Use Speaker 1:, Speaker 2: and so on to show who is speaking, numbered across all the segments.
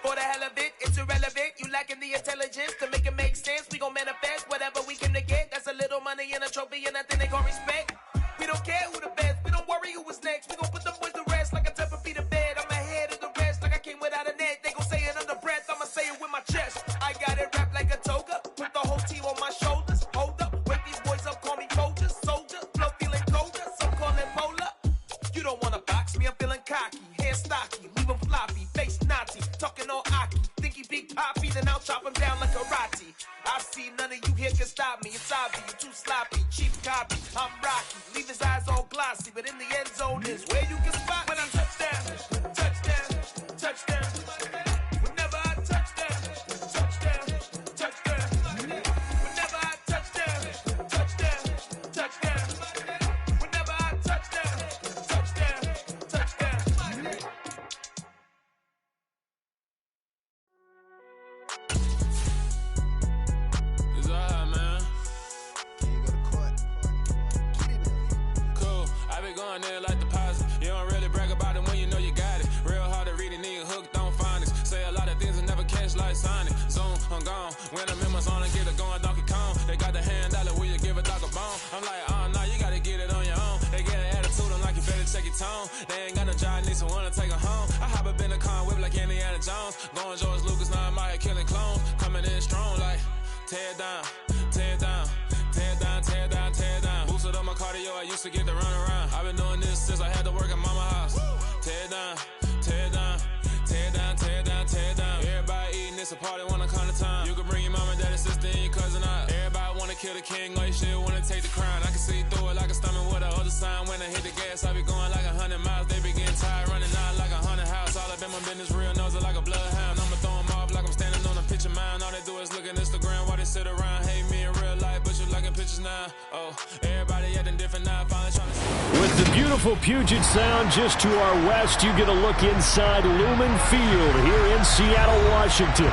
Speaker 1: For the hell of it, it's irrelevant. You lacking the intelligence to make it make sense. We gon' manifest whatever we came to get. That's a little money and a trophy and nothing they call respect. We don't care who the best. We don't worry who was next. We gon' put the boys to rest like a temper feet of bed. I'm ahead of the rest like I came without a net. They gon' say it under breath. I'ma say it with my chest. I got it wrapped like a toga. Put the whole team on my shoulders. Hold up, wake these boys up. Call me Folger, soldier. Flow feeling colder. Some call it polar. You don't wanna box me. I'm feeling cocky. Hair stocky. Leave 'em floppy. Face naughty. Talking all aki. Think he big poppy. Then I'll chop him down like karate. I see none of you here can stop me. It's obvious. You're too sloppy. Cheap copy. I'm Rocky. Leave his eyes all glossy. But in the end zone is where you can spot when I touchdown. Touchdown. Touchdown. Whenever I touchdown. Touchdown. Touchdown. Whenever I touchdown. Touchdown. Touchdown. Whenever I touchdown. Touchdown. Touchdown.
Speaker 2: It's alright, man. Cool. I be going there like deposit. You don't really brag about it when you know you got it. Real hard to read it, nigga hooked on phonics. Say a lot of things and never catch like Sonic. Zoom, I'm gone. When I'm in my zone, I get it going Donkey Kong. They got the hand dollar, will you give a dog a bone? I'm like, oh no, you gotta get it on your own. They get an attitude, I'm like, you better check your tone. They ain't got no job, need someone to take her home. I hop up in the car, whip like Indiana Jones. Going George Lucas, now I'm out here killing clones. Coming in strong like, tear down, tear down. Tear down, tear down, tear down. Boosted up my cardio, I used to get to run around. I've been doing this since I had to work at mama house. Tear down, tear down, tear down, tear down, tear down. Everybody eating, it's a party when I come to time. You can bring your mama, daddy, sister, and your cousin out. Everybody wanna kill the king, or you shit wanna take the crown. I can see through it like a stomach with a other sign. When I hit the gas, I be going like 100 miles. They be getting tired, running out like 100 house. All up in my business, real nose like a bloodhound. I'ma throw 'em off like I'm standing on a picture mound. All they do is look at Instagram while they sit around. Hate me in real life, but you liking pictures now. Oh, everybody acting different now. Finally trying to see.
Speaker 3: With the beautiful Puget Sound just to our west, you get a look inside Lumen Field here in Seattle, Washington.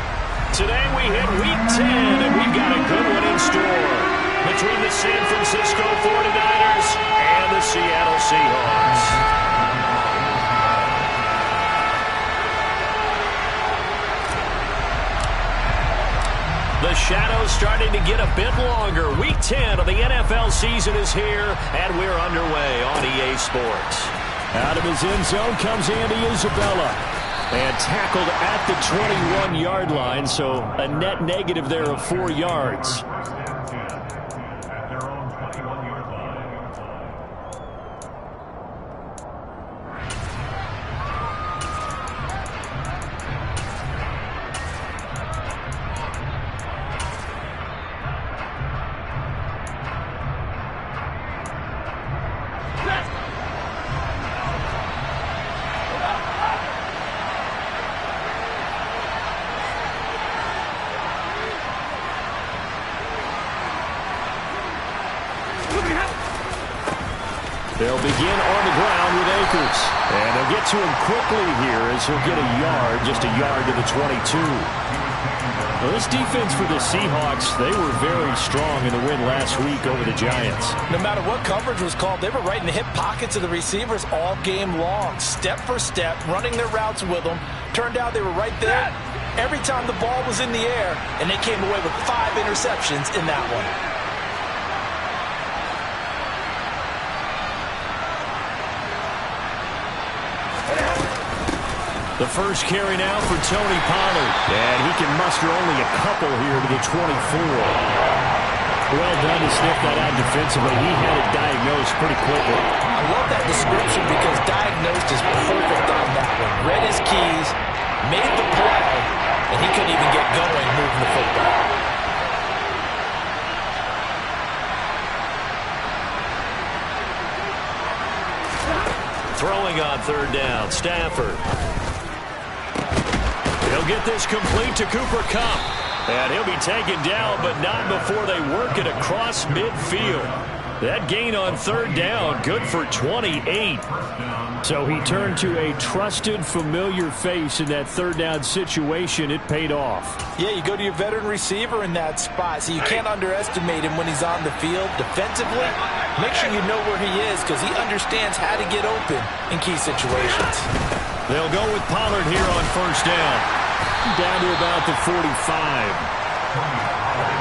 Speaker 3: Today we hit Week 10, and we've got a good one in store between the San Francisco 49ers and the Seattle Seahawks. The shadow's starting to get a bit longer. Week 10 of the NFL season is here, and we're underway on EA Sports. Out of his end zone comes Andy Isabella. And tackled at the 21-yard line, so a net negative there of 4 yards. They'll begin on the ground with Akers. And they'll get to him quickly here as he'll get a yard, just a yard to the 22. Well, this defense for the Seahawks, they were very strong in the win last week over the Giants.
Speaker 4: No matter what coverage was called, they were right in the hip pockets of the receivers all game long. Step for step, running their routes with them. Turned out they were right there every time the ball was in the air, and they came away with 5 interceptions in that one.
Speaker 3: The first carry now for Tony Pollard. And he can muster only a couple here to the 24. Well done to sniff that out defensively. He had it diagnosed pretty quickly.
Speaker 4: I love that description because diagnosed is perfect on that one. Read his keys, made the play, and he couldn't even get going moving the football.
Speaker 3: Throwing on third down, Stafford. He'll get this complete to Cooper Kupp. And he'll be taken down, but not before they work it across midfield. That gain on third down, good for 28. So he turned to a trusted, familiar face in that third down situation. It paid off.
Speaker 4: Yeah, you go to your veteran receiver in that spot, so you can't underestimate him when he's on the field. Defensively, make sure you know where he is because he understands how to get open in key situations.
Speaker 3: They'll go with Pollard here on first down. down to about the 45.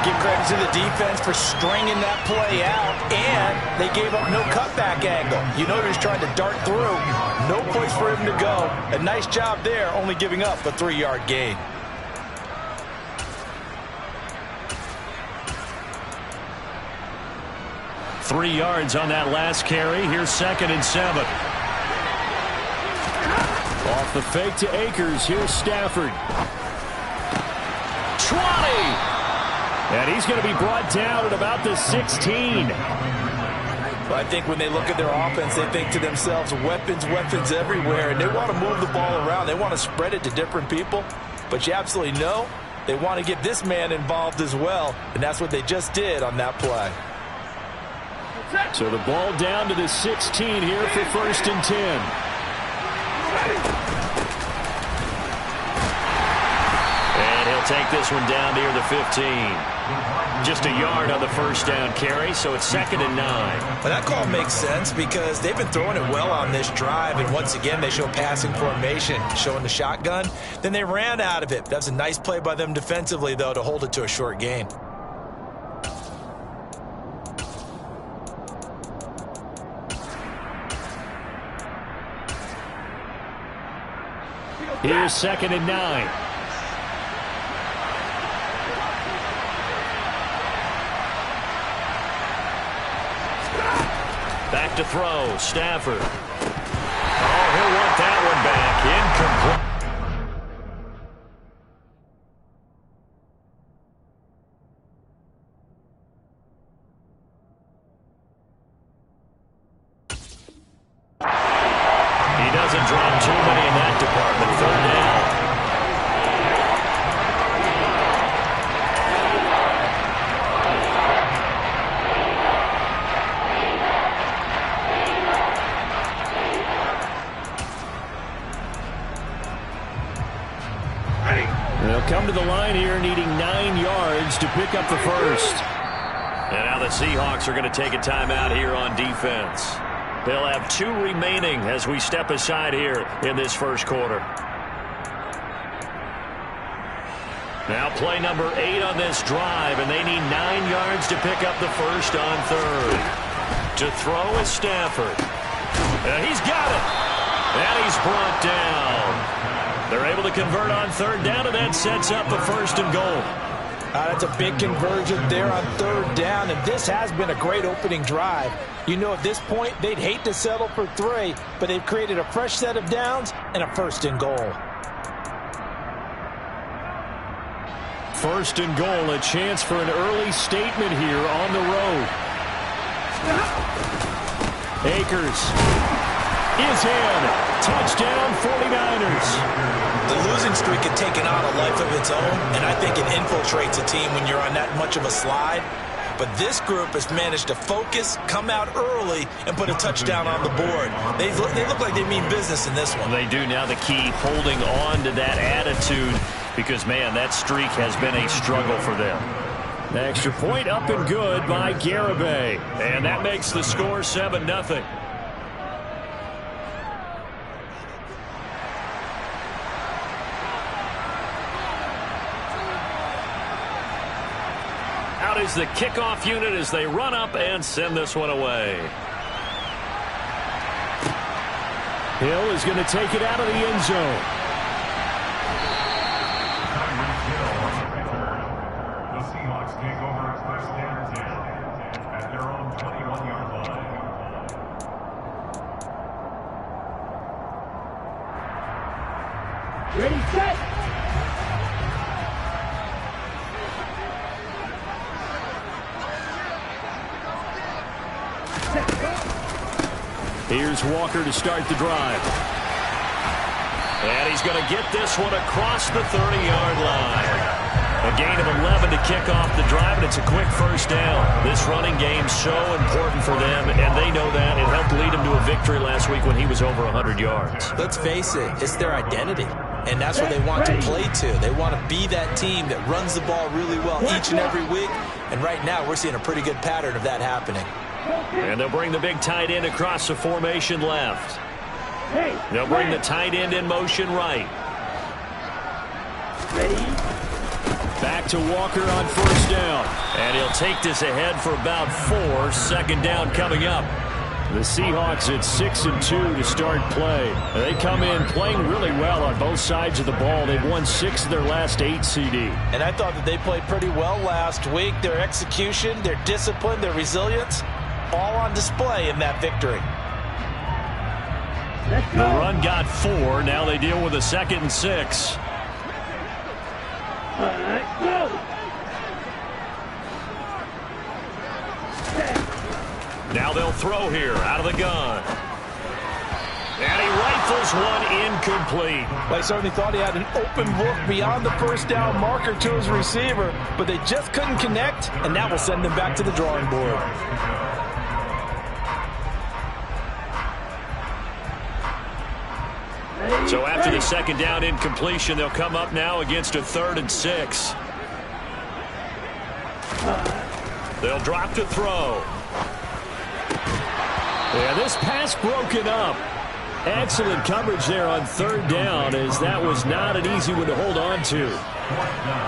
Speaker 4: Give credit to the defense for stringing that play out, and they gave up no cutback angle. You know he's trying to dart through. No place for him to go. A nice job there, only giving up a 3-yard gain.
Speaker 3: Three yards on that last carry. Here's 2nd and 7. Off the fake to Akers. Here's Stafford. 20! And he's going to be brought down at about the 16.
Speaker 4: I think when they look at their offense, they think to themselves, weapons, weapons everywhere. And they want to move the ball around. They want to spread it to different people. But you absolutely know they want to get this man involved as well. And that's what they just did on that play.
Speaker 3: So the ball down to the 16 here for 1st and 10. And he'll take this one down near the 15. Just a yard on the first down carry, so it's 2nd and 9.
Speaker 4: Well, that call makes sense because they've been throwing it well on this drive, and once again they show passing formation, showing the shotgun. Then they ran out of it. That's a nice play by them defensively, though, to hold it to a short gain.
Speaker 3: Here's 2nd and 9. Back to throw, Stafford. Oh, he'll want that one back. Incomplete. He doesn't drop too many in that department. 3rd down. They'll come to the line here needing 9 yards to pick up the first. And now the Seahawks are going to take a timeout here on defense. They'll have 2 remaining as we step aside here in this first quarter. Now play number 8 on this drive, and they need 9 yards to pick up the first on 3rd. To throw is Stafford. And he's got it. And he's brought down. They're able to convert on 3rd down, and that sets up a 1st and goal.
Speaker 4: That's a big conversion there on 3rd down, and this has been a great opening drive. You know, at this point, they'd hate to settle for 3, but they've created a fresh set of downs and a 1st and goal.
Speaker 3: 1st and goal, a chance for an early statement here on the road. Akers is in. Touchdown, 49ers.
Speaker 4: The losing streak had taken on a life of its own, and I think it infiltrates a team when you're on that much of a slide. But this group has managed to focus, come out early, and put a touchdown on the board. They look like they mean business in this one.
Speaker 3: They do. Now the key, holding on to that attitude, because, man, that streak has been a struggle for them. The extra point up and good by Garibay. And that makes the score 7-0. Out is the kickoff unit as they run up and send this one away. Hill is going to take it out of the end zone.
Speaker 5: The Seahawks take over 1st and 10 at their own 21-yard line.
Speaker 6: Ready, set.
Speaker 3: Here's Walker to start the drive. And he's going to get this one across the 30-yard line. A gain of 11 to kick off the drive, and it's a quick 1st down. This running game's so important for them, and they know that. It helped lead him to a victory last week when he was over 100 yards.
Speaker 4: Let's face it, it's their identity. And that's what they want to play to. They want to be that team that runs the ball really well each and every week. And right now, we're seeing a pretty good pattern of that happening.
Speaker 3: And they'll bring the big tight end across the formation left. They'll bring the tight end in motion right. Back to Walker on first down. And he'll take this ahead for about 4. Second down coming up. The Seahawks at 6-2 to start play. They come in playing really well on both sides of the ball. They've won 6 of their last 8, CD.
Speaker 4: And I thought that they played pretty well last week. Their execution, their discipline, their resilience, all on display in that victory.
Speaker 3: The run got 4. Now they deal with a 2nd and 6. Now they'll throw here out of the gun. And he rifles one incomplete.
Speaker 4: I certainly thought he had an open look beyond the first down marker to his receiver, but they just couldn't connect, and that will send them back to the drawing board.
Speaker 3: So after the 2nd down incompletion, they'll come up now against a 3rd and 6. They'll drop to throw. Yeah, this pass broken up. Excellent coverage there on 3rd down, as that was not an easy one to hold on to.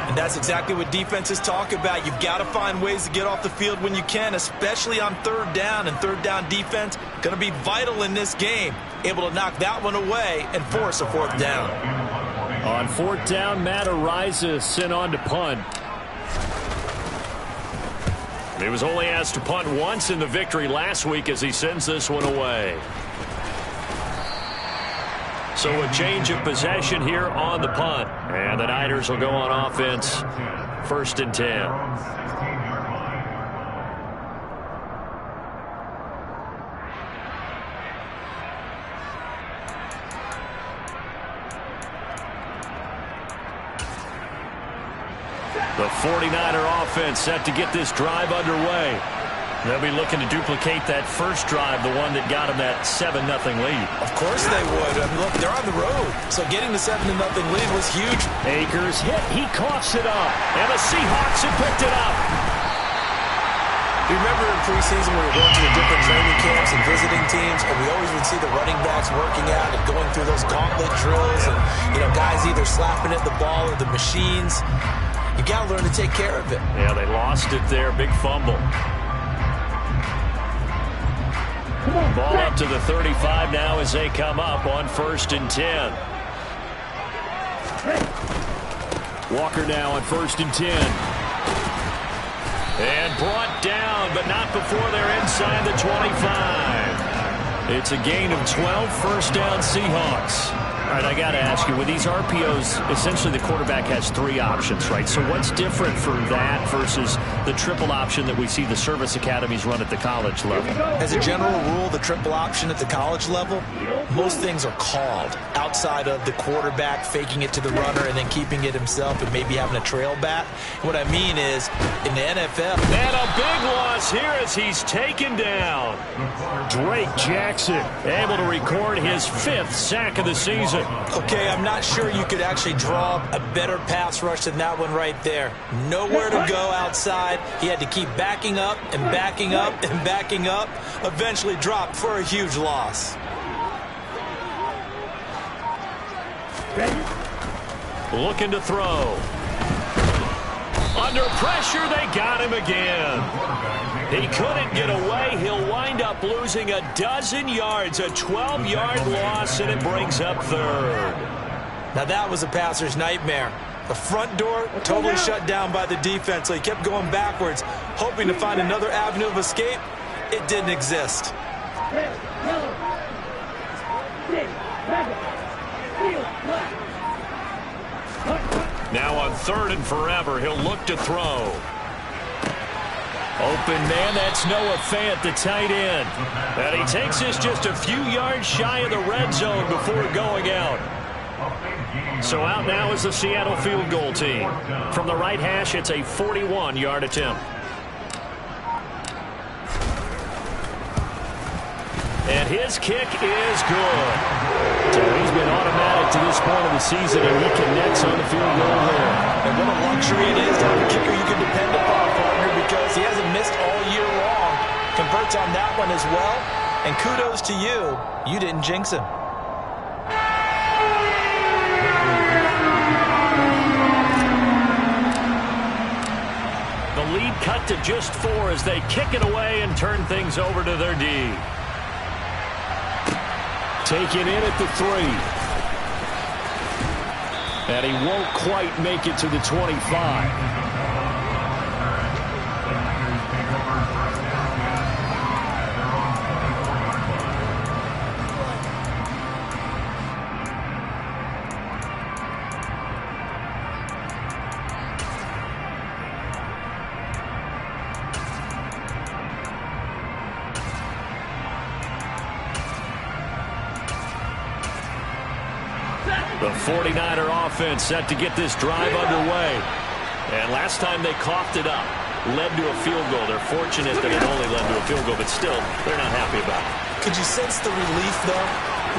Speaker 4: And that's exactly what defenses talk about. You've got to find ways to get off the field when you can, especially on 3rd down. And 3rd down defense going to be vital in this game. Able to knock that one away and force a 4th down.
Speaker 3: On 4th down, Matt Ariza sent on to punt. He was only asked to punt once in the victory last week as he sends this one away. So a change of possession here on the punt. And the Niners will go on offense. 1st and 10. The 49er offense set to get this drive underway. They'll be looking to duplicate that first drive, the one that got them that 7-0 lead.
Speaker 4: Of course they would. I mean, look, they're on the road. So getting the 7-0 lead was huge.
Speaker 3: Akers hit. He coughs it up. And the Seahawks have picked it up.
Speaker 4: You remember in preseason we were going to the different training camps and visiting teams, and we always would see the running backs working out and going through those gauntlet drills, and, you know, guys either slapping at the ball or the machines. You got to learn to take care of it.
Speaker 3: Yeah, they lost it there. Big fumble. Ball up to the 35 now as they come up on 1st and 10. Walker now on 1st and 10. And brought down, but not before they're inside the 25. It's a gain of 12, 1st down Seahawks. All right, I got to ask you, with these RPOs, essentially the quarterback has 3 options, right? So what's different for that versus the triple option that we see the service academies run at the college level?
Speaker 4: As a general rule, the triple option at the college level, most things are called outside of the quarterback faking it to the runner and then keeping it himself and maybe having a trail back. What I mean is, in the NFL...
Speaker 3: And a big loss here as he's taken down. Drake Jackson able to record his 5th sack of the season.
Speaker 4: Okay, I'm not sure you could actually draw a better pass rush than that one right there. Nowhere to go outside. He had to keep backing up and backing up and backing up. Eventually dropped for a huge loss.
Speaker 3: Looking to throw. Under pressure, they got him again. He couldn't get away. He'll wind up losing a dozen yards, a 12-yard loss, and it brings up 3rd.
Speaker 4: Now that was a passer's nightmare. The front door totally shut down by the defense, so he kept going backwards, hoping to find another avenue of escape. It didn't exist.
Speaker 3: Now on 3rd and forever, he'll look to throw. Open man, that's Noah Fant, the tight end. And he takes this just a few yards shy of the red zone before going out. So out now is the Seattle field goal team. From the right hash, it's a 41-yard attempt. And his kick is good. So he's been automatic to this point of the season, and he connects on the field goal there.
Speaker 4: And what a luxury it is to have a kicker you can depend upon, partner, because he hasn't missed all year long. Converts on that one as well. And kudos to you. You didn't jinx him.
Speaker 3: to just 4 as they kick it away and turn things over to their D. Taken in at the 3. And he won't quite make it to the 25. The 49er offense set to get this drive underway. And last time they coughed it up, led to a field goal. They're fortunate that it only led to a field goal, but still, they're not happy about it.
Speaker 4: Could you sense the relief, though,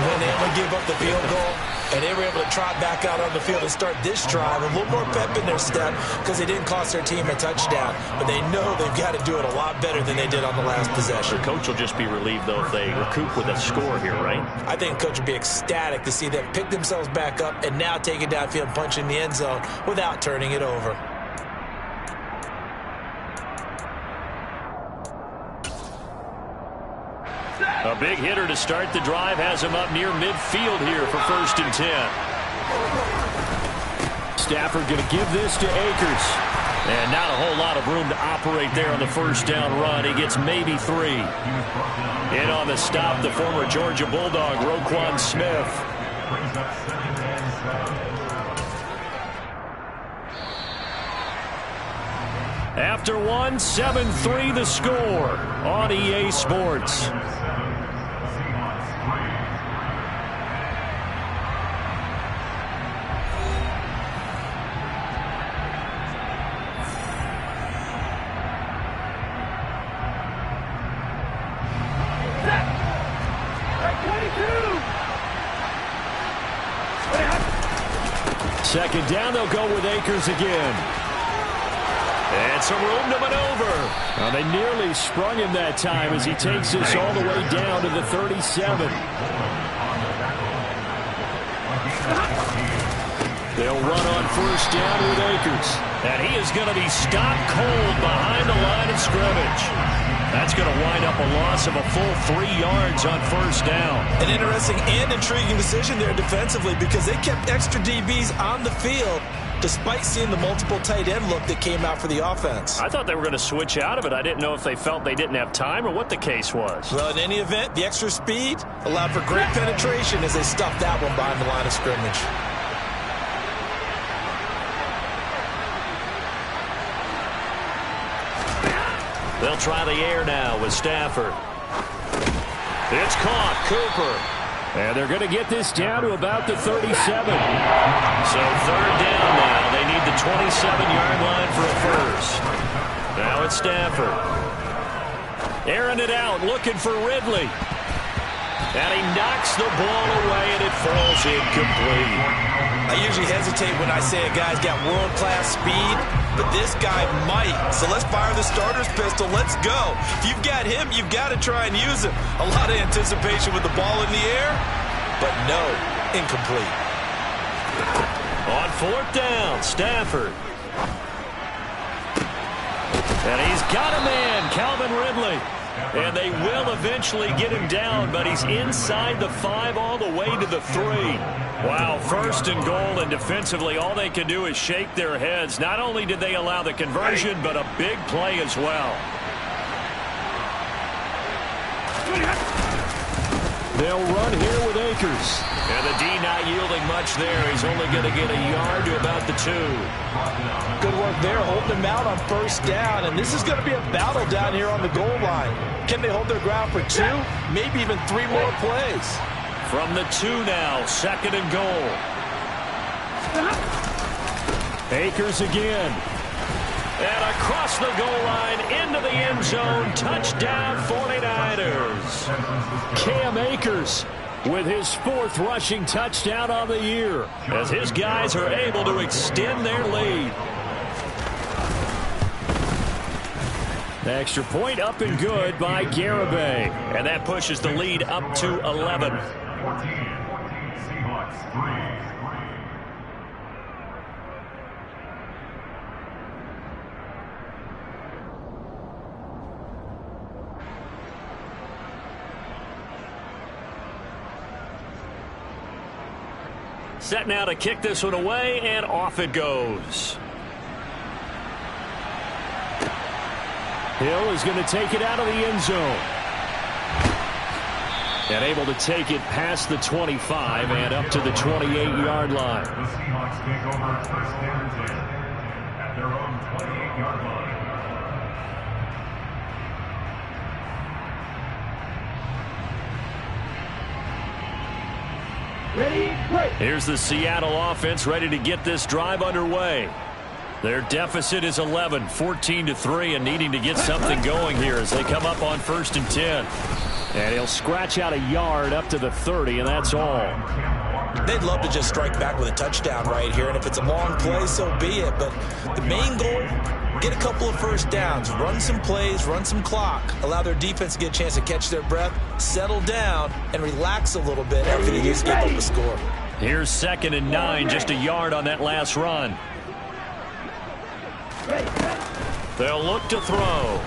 Speaker 4: when they only gave up the field goal? And they were able to trot back out on the field and start this drive. A little more pep in their step because they didn't cost their team a touchdown. But they know they've got to do it a lot better than they did on the last possession.
Speaker 3: The coach will just be relieved, though, if they recoup with a score here, right?
Speaker 4: I think the coach would be ecstatic to see them pick themselves back up and now take it downfield and punch in the end zone without turning it over.
Speaker 3: A big hitter to start the drive has him up near midfield here for 1st and 10. Stafford going to give this to Akers. And not a whole lot of room to operate there on the first down run. He gets maybe 3. In on the stop, the former Georgia Bulldog, Roquan Smith. After 1, 7-3 the score on EA Sports. Second down, they'll go with Akers again. And some room to maneuver. Well, they nearly sprung him that time as he takes this all the way down to the 37. They'll run on first down with Akers. And he is going to be stopped cold behind the line of scrimmage. That's going to wind up a loss of a full 3 yards on first down.
Speaker 4: An interesting and intriguing decision there defensively because they kept extra DBs on the field despite seeing the multiple tight end look that came out for the offense.
Speaker 3: I thought they were going to switch out of it. I didn't know if they felt they didn't have time or what the case was.
Speaker 4: Well, in any event, the extra speed allowed for great penetration as they stuffed that one behind the line of scrimmage.
Speaker 3: They'll try the air now with Stafford. It's caught. Cooper. And they're going to get this down to about the 37. So 3rd down now. They need the 27-yard line for a first. Now it's Stafford. Airing it out, looking for Ridley. And he knocks the ball away, and it falls incomplete.
Speaker 4: I usually hesitate when I say a guy's got world-class speed, but this guy might. So let's fire the starter's pistol. Let's go. If you've got him, you've got to try and use him. A lot of anticipation with the ball in the air, but no, incomplete.
Speaker 3: On 4th down, Stafford. And he's got a man, Calvin Ridley. And they will eventually get him down, but he's inside the 5 all the way to the 3. Wow, 1st and goal, and defensively all they can do is shake their heads. Not only did they allow the conversion, but a big play as well. They'll run here with Akers. And the D not yielding much there. He's only going to get a yard to about the 2.
Speaker 4: Good work there, holding them out on first down. And this is going to be a battle down here on the goal line. Can they hold their ground for 2, maybe even 3 more plays?
Speaker 3: From the 2 now, 2nd and goal. Akers again. And across the goal line, into the end zone, touchdown 49ers. Cam Akers with his 4th rushing touchdown on the year as his guys are able to extend their lead. The extra point up and good by Garibay. And that pushes the lead up to 11.
Speaker 5: 14, Seahawks 3.
Speaker 3: Set now to kick this one away, and off it goes. Hill is going to take it out of the end zone. And able to take it past the 25 and up to the 28-yard line.
Speaker 5: The Seahawks take over first down and 10 at their own 28-yard line.
Speaker 3: Here's the Seattle offense ready to get this drive underway. Their deficit is 11, 14-3, and needing to get something going here as they come up on 1st and 10. And he'll scratch out a yard up to the 30, and that's all.
Speaker 4: They'd love to just strike back with a touchdown right here, and if it's a long play, so be it. But the main goal, get a couple of first downs, run some plays, run some clock, allow their defense to get a chance to catch their breath, settle down, and relax a little bit after they just gave up a score.
Speaker 3: Here's 2nd and 9, just a yard on that last run. They'll look to throw.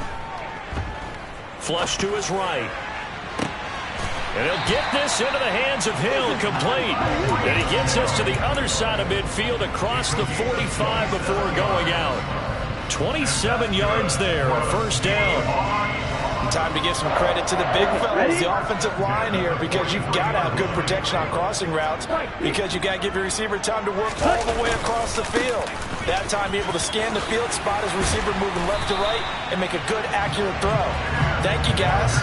Speaker 3: Flush to his right. And he'll get this into the hands of Hill, complete. And he gets us to the other side of midfield across the 45 before going out. 27 yards there, a first down.
Speaker 4: Time to give some credit to the big fellas, the offensive line here, because you've got to have good protection on crossing routes, because you've got to give your receiver time to work all the way across the field. That time, able to scan the field, spot his receiver moving left to right, and make a good, accurate throw. Thank you, guys.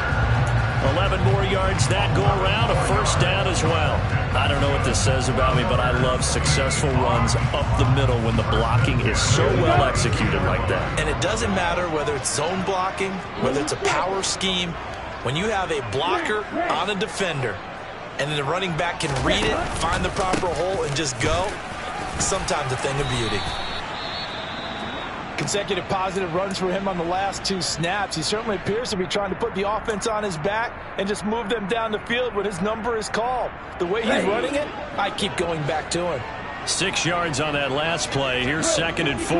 Speaker 3: 11 more yards that go around, a first down as well. I don't know what this says about me, but I love successful runs up the middle when the blocking is so well executed like that.
Speaker 4: And it doesn't matter whether it's zone blocking, whether it's a power scheme. When you have a blocker on a defender, and then the running back can read it, find the proper hole, and just go, sometimes a thing of beauty. Consecutive positive runs for him on the last 2 snaps. He certainly appears to be trying to put the offense on his back and just move them down the field when his number is called. The way he's running it, I keep going back to him.
Speaker 3: 6 yards on that last play. Here's 2nd and 4.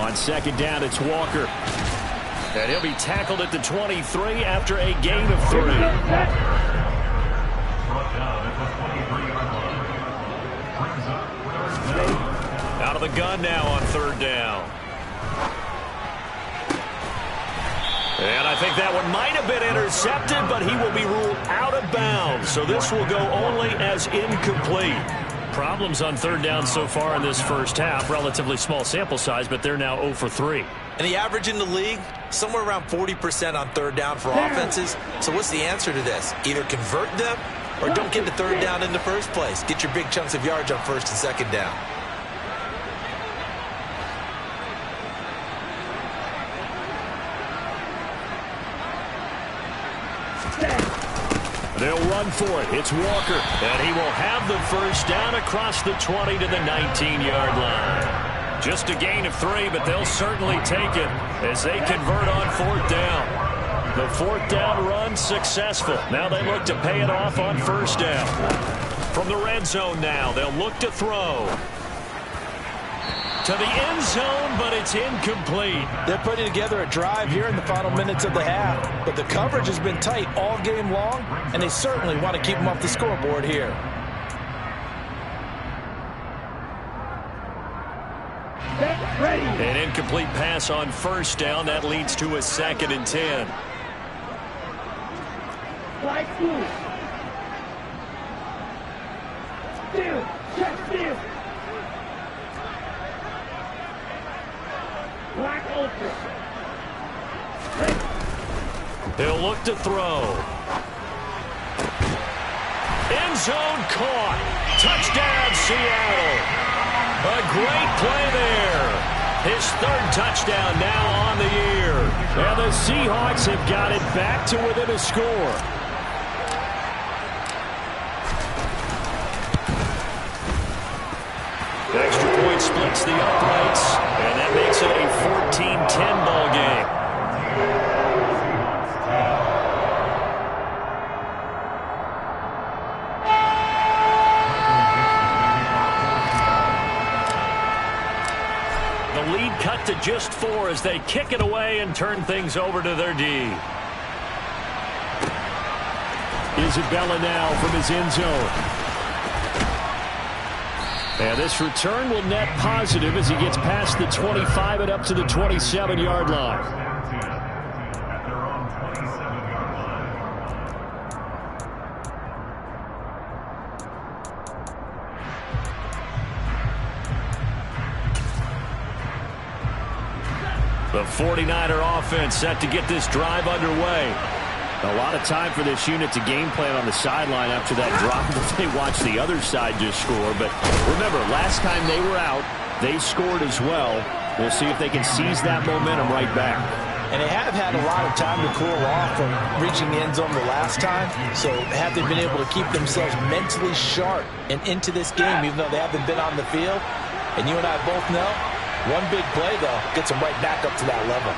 Speaker 3: On 2nd down, it's Walker. And he'll be tackled at the 23 after a gain of 3. Out of the gun now on 3rd down. And I think that one might have been intercepted, but he will be ruled out of bounds. So this will go only as incomplete. Problems on 3rd down so far in this first half. Relatively small sample size, but they're now 0 for 3.
Speaker 4: And the average in the league, somewhere around 40% on 3rd down for offenses. So what's the answer to this? Either convert them or don't get to 3rd down in the first place. Get your big chunks of yards on 1st and 2nd down.
Speaker 3: They'll run for it. It's Walker. And he will have the first down across the 20 to the 19-yard line. Just a gain of 3, but they'll certainly take it as they convert on 4th down. The 4th down run successful. Now they look to pay it off on 1st down. From the red zone now, they'll look to throw. To the end zone, but it's incomplete.
Speaker 4: They're putting together a drive here in the final minutes of the half, but the coverage has been tight all game long, and they certainly want to keep them off the scoreboard here.
Speaker 3: An incomplete pass on 1st down. That leads to a 2nd and 10. He'll look to throw. End zone caught. Touchdown, Seattle. A great play there. His 3rd touchdown now on the year. And the Seahawks have got it back to within a score. Extra point splits the uprights, and that makes it a 14-10 ball game. just 4 as they kick it away and turn things over to their D. Isabella now from his end zone. And this return will net positive as he gets past the 25 and up to the 27-yard line.
Speaker 5: At their own 27-yard line.
Speaker 3: The 49er offense set to get this drive underway. A lot of time for this unit to game plan on the sideline after that drop that they watched the other side just score. But remember, last time they were out, they scored as well. We'll see if they can seize that momentum right back.
Speaker 4: And they have had a lot of time to cool off from reaching the end zone the last time. So have they been able to keep themselves mentally sharp and into this game, even though they haven't been on the field? And you and I both know, one big play, though, gets them right back up to that level.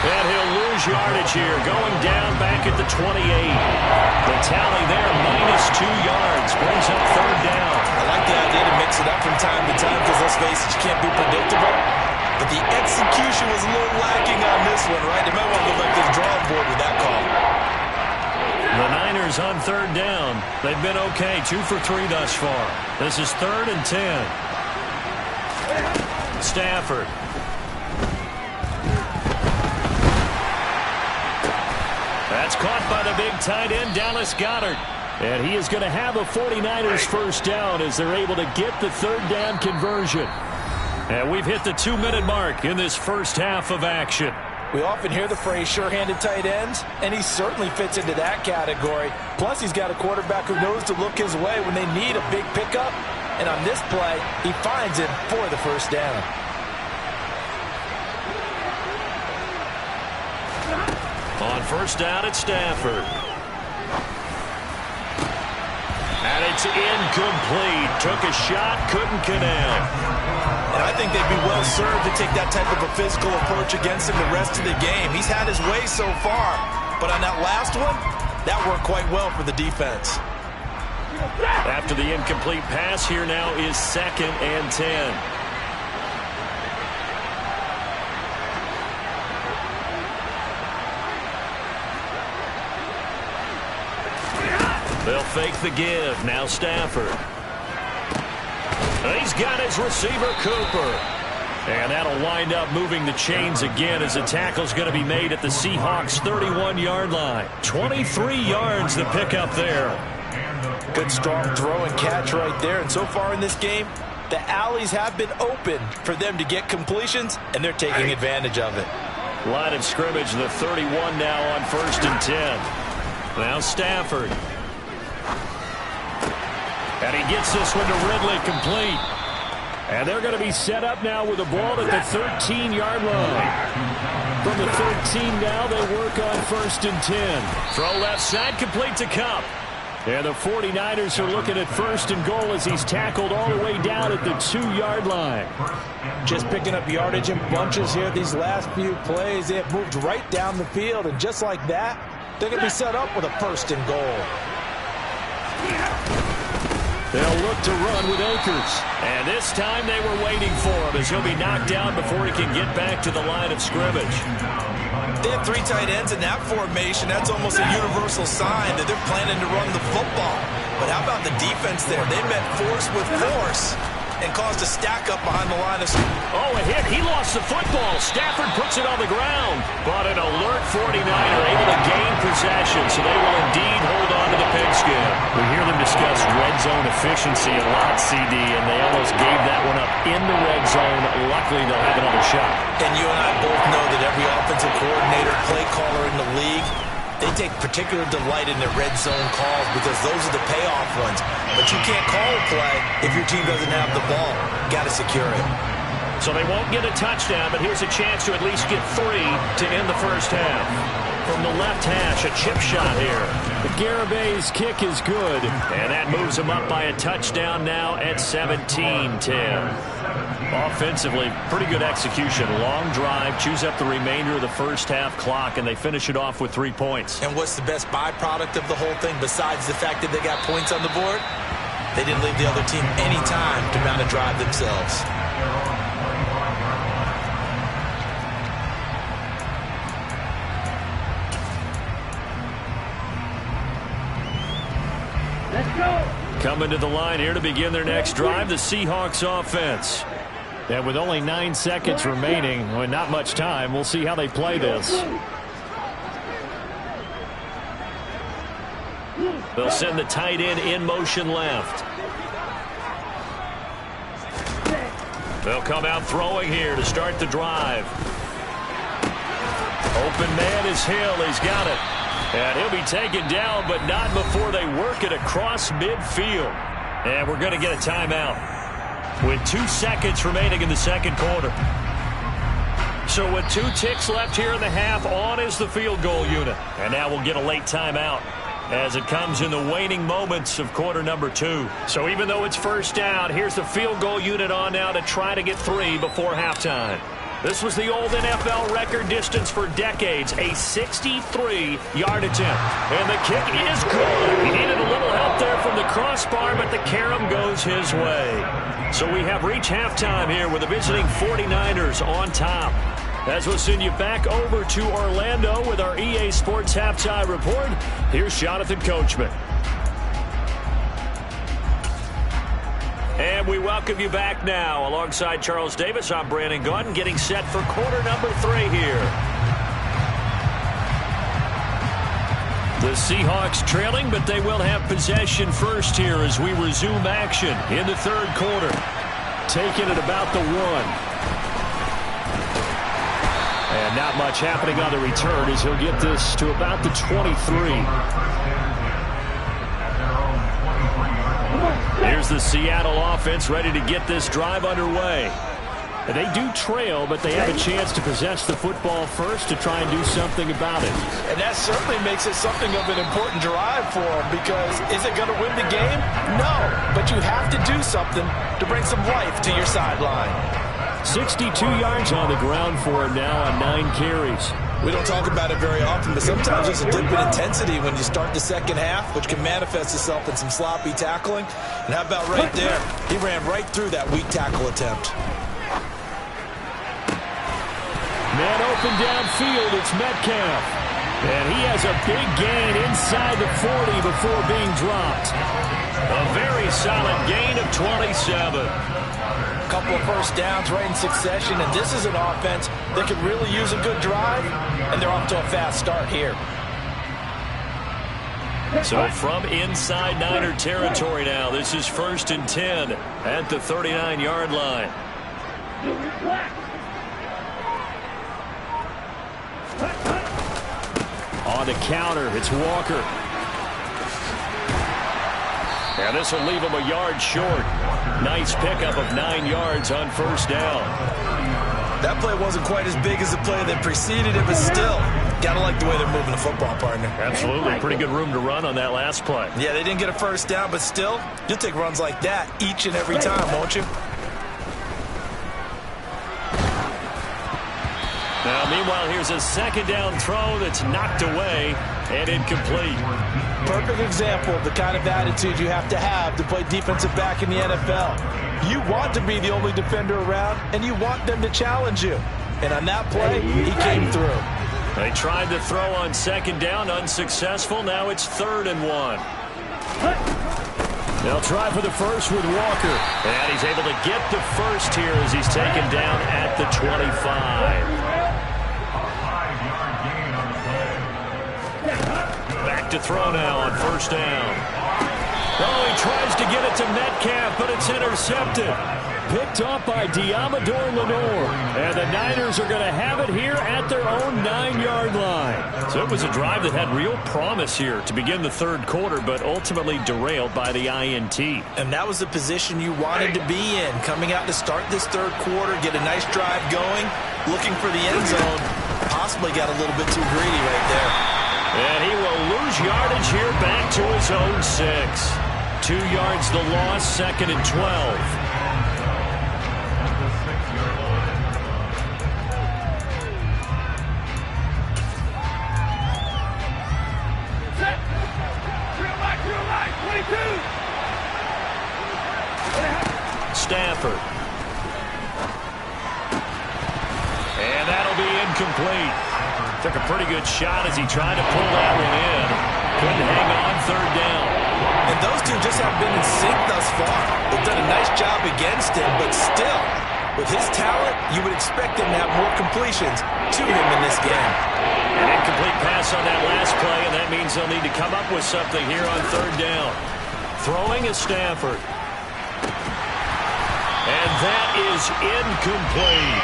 Speaker 3: And he'll lose yardage here, going down back at the 28. The tally there, -2 yards, brings up 3rd down.
Speaker 4: I like the idea to mix it up from time to time because, let's face it, you can't be predictable. But the execution was a little lacking on this one, right? They might want to go back to the drawing board with that call.
Speaker 3: The Niners on 3rd down. They've been okay, 2 for 3 thus far. This is 3rd and 10. Stafford. That's caught by the big tight end, Dallas Goedert. And he is going to have a 49ers first down as they're able to get the 3rd down conversion. And we've hit the 2-minute mark in this first half of action.
Speaker 4: We often hear the phrase sure-handed tight ends, and he certainly fits into that category. Plus, he's got a quarterback who knows to look his way when they need a big pickup. And on this play, he finds it for the first down.
Speaker 3: On first down, it's Stafford. And it's incomplete. Took a shot, couldn't connect.
Speaker 4: And I think they'd be well served to take that type of a physical approach against him the rest of the game. He's had his way so far, but on that last one, that worked quite well for the defense.
Speaker 3: After the incomplete pass, here now is 2nd and 10. They'll fake the give. Now Stafford. He's got his receiver, Cooper. And that'll wind up moving the chains again as the tackle's going to be made at the Seahawks' 31-yard line. 23 yards the pickup there.
Speaker 4: Good strong throw and catch right there. And so far in this game, the alleys have been open for them to get completions, and they're taking advantage of it.
Speaker 3: Line of scrimmage, the 31 now on 1st and 10. Now Stafford. And he gets this one to Ridley, complete. And they're going to be set up now with the ball at the 13-yard line. From the 13 now, they work on 1st and 10. Throw left side, complete to Kupp. And the 49ers are looking at 1st and goal as he's tackled all the way down at the 2-yard line.
Speaker 4: Just picking up yardage in bunches here these last few plays. They have moved right down the field, and just like that, they're going to be set up with a 1st and goal.
Speaker 3: They'll look to run with Akers. And this time they were waiting for him as he'll be knocked down before he can get back to the line of scrimmage.
Speaker 4: They have 3 tight ends in that formation. That's almost a universal sign that they're planning to run the football. But how about the defense there? They met force with force and caused a stack up behind the line of scrimmage.
Speaker 3: Oh, a hit. He lost the football. Stafford puts it on the ground. But an alert 49er able to gain possession, so they will indeed hold on to the pigskin. We hear them discuss red zone efficiency a lot, CD, and they almost gave that one up in the red zone. Luckily, they'll have another shot.
Speaker 4: And you and I both know that every offensive coordinator, play caller in the league, they take particular delight in their red zone calls because those are the payoff ones. But you can't call a play if your team doesn't have the ball. Got to secure it.
Speaker 3: So they won't get a touchdown, but here's a chance to at least get 3 to end the first half. From the left hash, a chip shot here. The Garabay's kick is good, and that moves them up by a touchdown now at 17-10. Offensively, pretty good execution. Long drive, chews up the remainder of the first half clock, and they finish it off with 3 points.
Speaker 4: And what's the best byproduct of the whole thing besides the fact that they got points on the board? They didn't leave the other team any time to mount a drive themselves.
Speaker 3: Coming to the line here to begin their next drive, the Seahawks offense. And with only 9 seconds remaining, well, not much time, we'll see how they play this. They'll send the tight end in motion left. They'll come out throwing here to start the drive. Open man is Hill. He's got it. And he'll be taken down, but not before they work it across midfield. And we're going to get a timeout with 2 seconds remaining in the second quarter. So with 2 ticks left here in the half, on is the field goal unit. And now we'll get a late timeout as it comes in the waning moments of quarter number 2. So even though it's first down, here's the field goal unit on now to try to get 3 before halftime. This was the old NFL record distance for decades, a 63-yard attempt. And the kick is good. He needed a little help there from the crossbar, but the carom goes his way. So we have reached halftime here with the visiting 49ers on top. As we'll send you back over to Orlando with our EA Sports Halftime Report, here's Jonathan Coachman. And we welcome you back now. Alongside Charles Davis, I'm Brandon Gunn, getting set for quarter number 3 here. The Seahawks trailing, but they will have possession first here as we resume action in the third quarter. Taking it about the 1. And not much happening on the return as he'll get this to about the 23. Here's the Seattle offense ready to get this drive underway. And they do trail, but they have a chance to possess the football first to try and do something about it.
Speaker 4: And that certainly makes it something of an important drive for them, because is it going to win the game? No, but you have to do something to bring some life to your sideline.
Speaker 3: 62 yards on the ground for him now on 9 carries.
Speaker 4: We don't talk about it very often, but sometimes there's a dip in intensity when you start the second half, which can manifest itself in some sloppy tackling. And how about right there? He ran right through that weak tackle attempt.
Speaker 3: Man open downfield, it's Metcalf. And he has a big gain inside the 40 before being dropped. A very solid gain of 27.
Speaker 4: Couple of first downs right in succession, and this is an offense that could really use a good drive, and they're off to a fast start here.
Speaker 3: So from inside Niner territory now, this is 1st and 10 at the 39-yard line. On the counter, it's Walker. And this will leave him a yard short. Nice pickup of 9 yards on first down.
Speaker 4: That play wasn't quite as big as the play that preceded it, but still, gotta like the way they're moving the football, partner.
Speaker 3: Absolutely. Pretty good room to run on that last play.
Speaker 4: Yeah, they didn't get a first down, but still, you'll take runs like that each and every time, won't you?
Speaker 3: Now, meanwhile, here's a second down throw that's knocked away and incomplete.
Speaker 4: Perfect example of the kind of attitude you have to play defensive back in the NFL. You want to be the only defender around, and you want them to challenge you. And on that play, he came through.
Speaker 3: They tried to throw on second down, unsuccessful. Now it's 3rd and 1. They'll try for the first with Walker. And he's able to get the first here as he's taken down at the 25. Back to throw now on first down. Oh, he tries to get it to Metcalf, but it's intercepted. Picked up by Diamador Lenore. And the Niners are going to have it here at their own 9-yard line. So it was a drive that had real promise here to begin the third quarter, but ultimately derailed by the INT.
Speaker 4: And that was the position you wanted to be in. Coming out to start this third quarter, get a nice drive going, looking for the end zone. Possibly got a little bit too greedy right there.
Speaker 3: And he will lose yardage here back to his own 6. 2 yards the loss, 2nd and 12. Stafford. And that'll be incomplete. Took a pretty good shot as he tried to pull that one in. Couldn't hang on third down.
Speaker 4: And those two just haven't been in sync thus far. They've done a nice job against him, but still, with his talent, you would expect him to have more completions to him in this game.
Speaker 3: An incomplete pass on that last play, and that means they'll need to come up with something here on third down. Throwing is Stafford. And that is incomplete.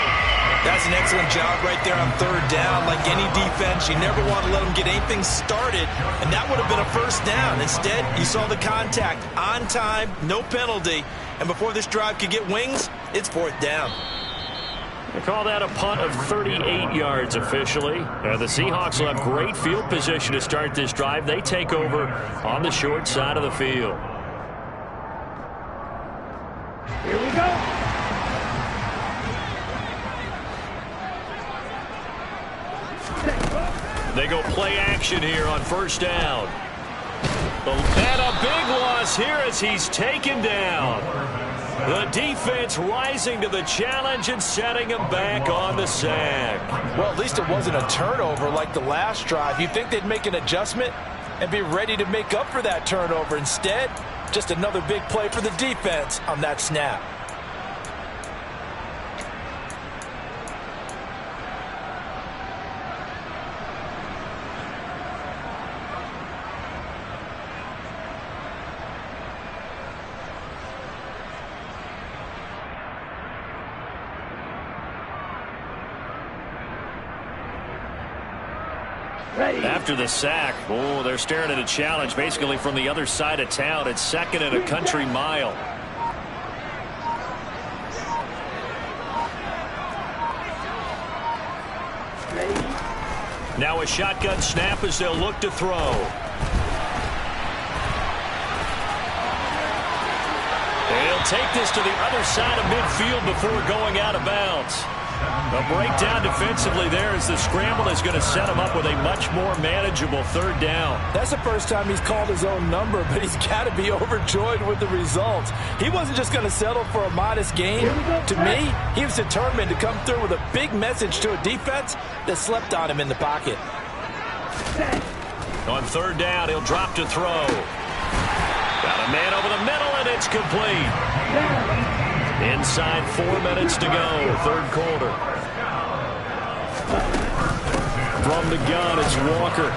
Speaker 4: That's an excellent job right there on third down. Like any defense, you never want to let them get anything started, and that would have been a first down. Instead, you saw the contact on time, no penalty, and before this drive could get wings, it's fourth down.
Speaker 3: They call that a punt of 38 yards officially. The Seahawks will have great field position to start this drive. They take over on the short side of the field.
Speaker 1: Here we go.
Speaker 3: They go play action here on first down. And a big loss here as he's taken down. The defense rising to the challenge and setting him back on the sack.
Speaker 4: Well, at least it wasn't a turnover like the last drive. You'd think they'd make an adjustment and be ready to make up for that turnover. Instead, just another big play for the defense on that snap.
Speaker 3: After the sack, they're staring at a challenge basically from the other side of town. It's second and a country mile. Now a shotgun snap as they'll look to throw. They'll take this to the other side of midfield before going out of bounds. A breakdown defensively there as the scramble is going to set him up with a much more manageable third down.
Speaker 4: That's the first time he's called his own number, but he's got to be overjoyed with the results. He wasn't just going to settle for a modest gain. To me, he was determined to come through with a big message to a defense that slept on him in the pocket.
Speaker 3: On third down, he'll drop to throw. Got a man over the middle, and it's complete. Inside 4 minutes to go, third quarter. From the gun, it's Walker.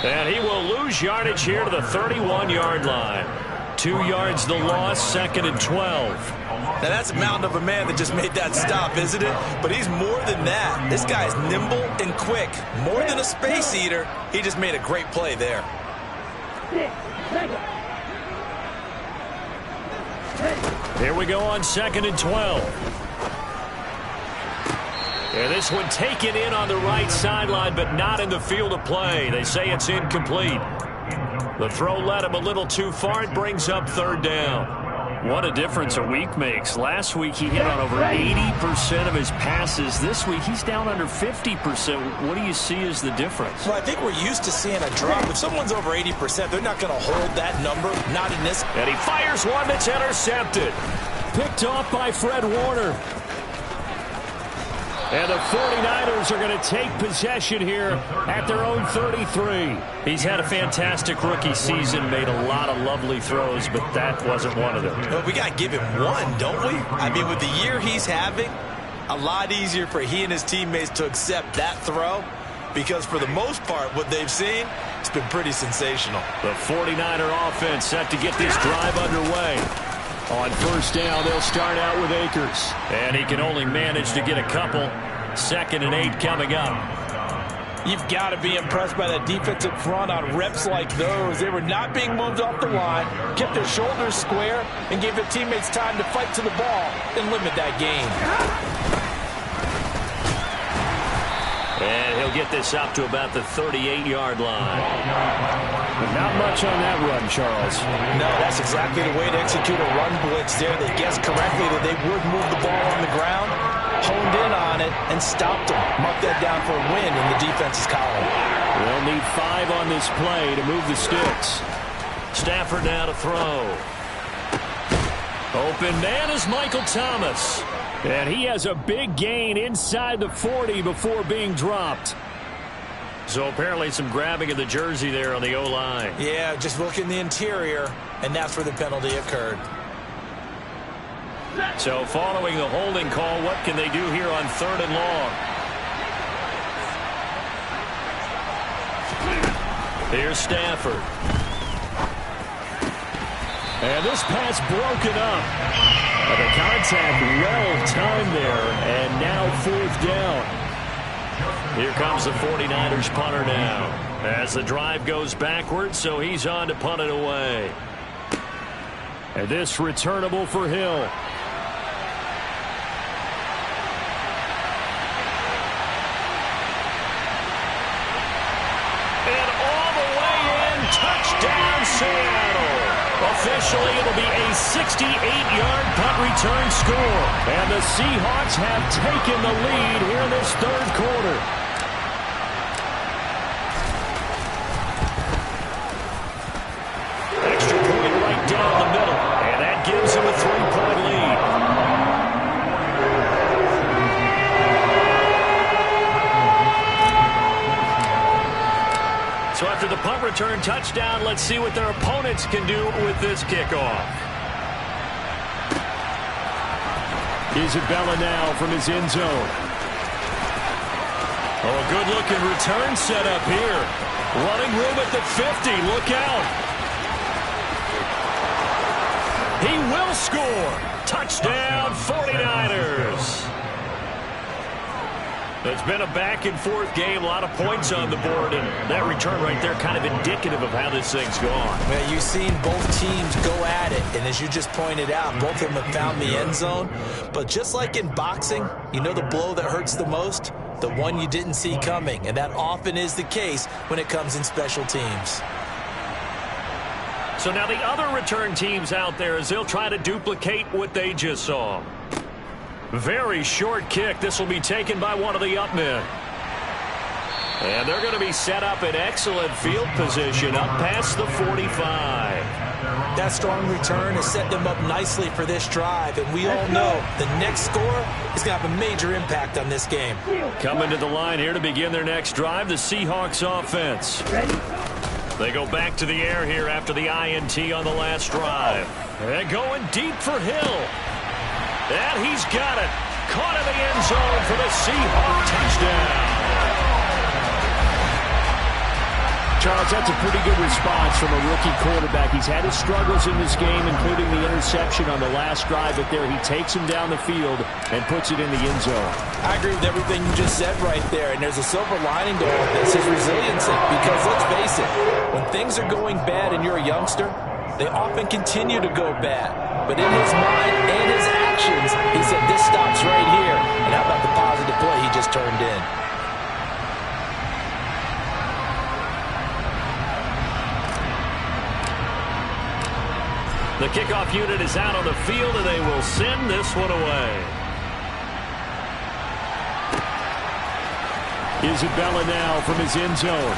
Speaker 3: And he will lose yardage here to the 31-yard line. 2 yards the loss, second and 12.
Speaker 4: Now that's a mountain of a man that just made that stop, isn't it? But he's more than that. This guy's nimble and quick. More than a space eater, he just made a great play there.
Speaker 3: Here we go on second and 12. And this one taken in on the right sideline, but not in the field of play. They say it's incomplete. The throw led him a little too far. It brings up third down. What a difference a week makes. Last week he hit on over 80% of his passes. This week he's down under 50%. What do you see as the difference?
Speaker 4: Well, I think we're used to seeing a drop. If someone's over 80%, they're not going to hold that number. Not in this.
Speaker 3: And he fires one that's intercepted. Picked off by Fred Warner. And the 49ers are going to take possession here at their own 33. He's had a fantastic rookie season, made a lot of lovely throws, but that wasn't one of them.
Speaker 4: Well, we got to give him one, don't we? I mean, with the year he's having, a lot easier for he and his teammates to accept that throw because for the most part, what they've seen, it's been pretty sensational.
Speaker 3: The 49er offense set to get this drive underway. On first down, they'll start out with Akers. And he can only manage to get a couple. Second and 8 coming up.
Speaker 4: You've got to be impressed by that defensive front on reps like those. They were not being moved off the line, kept their shoulders square, and gave their teammates time to fight to the ball and limit that gain.
Speaker 3: And he'll get this up to about the 38-yard line. But not much on that run, Charles.
Speaker 4: No, that's exactly the way to execute a run blitz there. They guessed correctly that they would move the ball on the ground, honed in on it, and stopped them. Mark that down for a win in the defense's column.
Speaker 3: They'll need 5 on this play to move the sticks. Stafford now to throw. Open man is Michael Thomas. And he has a big gain inside the 40 before being dropped. So apparently some grabbing of the jersey there on the O-line.
Speaker 4: Yeah, just look in the interior, and that's where the penalty occurred.
Speaker 3: So following the holding call, what can they do here on 3rd and long? Here's Stafford. And this pass broken up. The contact well timed there, and now 4th down. Here comes the 49ers punter now. As the drive goes backwards, so he's on to punt it away. And this returnable for Hill. And all the way in, touchdown Seattle. Officially, it'll be a 68-yard punt return score. And the Seahawks have taken the lead here in this 3rd quarter. Extra point right down the middle. And that gives him a 3-point lead. So after the punt return touchdown, let's see what their opponents can do with this kickoff. Isabella now from his end zone. Oh, a good-looking return set up here. Running room at the 50. Look out. He will score. Touchdown, 49ers. It's been a back-and-forth game, a lot of points on the board, and that return right there kind of indicative of how this thing's gone.
Speaker 4: Man, you've seen both teams go at it, and as you just pointed out, both of them have found the end zone. But just like in boxing, you know the blow that hurts the most? The one you didn't see coming, and that often is the case when it comes in special teams.
Speaker 3: So now the other return teams out there as they'll try to duplicate what they just saw. Very short kick. This will be taken by one of the up men. And they're going to be set up in excellent field position up past the 45.
Speaker 4: That strong return has set them up nicely for this drive, and we all know the next score is going to have a major impact on this game.
Speaker 3: Coming to the line here to begin their next drive, the Seahawks offense. They go back to the air here after the INT on the last drive. And going deep for Hill. And he's got it. Caught in the end zone for the Seahawk touchdown.
Speaker 6: Charles, that's a pretty good response from a rookie quarterback. He's had his struggles in this game, including the interception on the last drive, but there he takes him down the field and puts it in the end zone.
Speaker 4: I agree with everything you just said right there, and there's a silver lining to all this, his resiliency. Because let's face it, when things are going bad and you're a youngster, they often continue to go bad. But in his mind and his actions, he said, this stops right here. And how about the positive play he just turned in?
Speaker 3: The kickoff unit is out on the field, and they will send this one away.
Speaker 6: Isabella now from his end zone.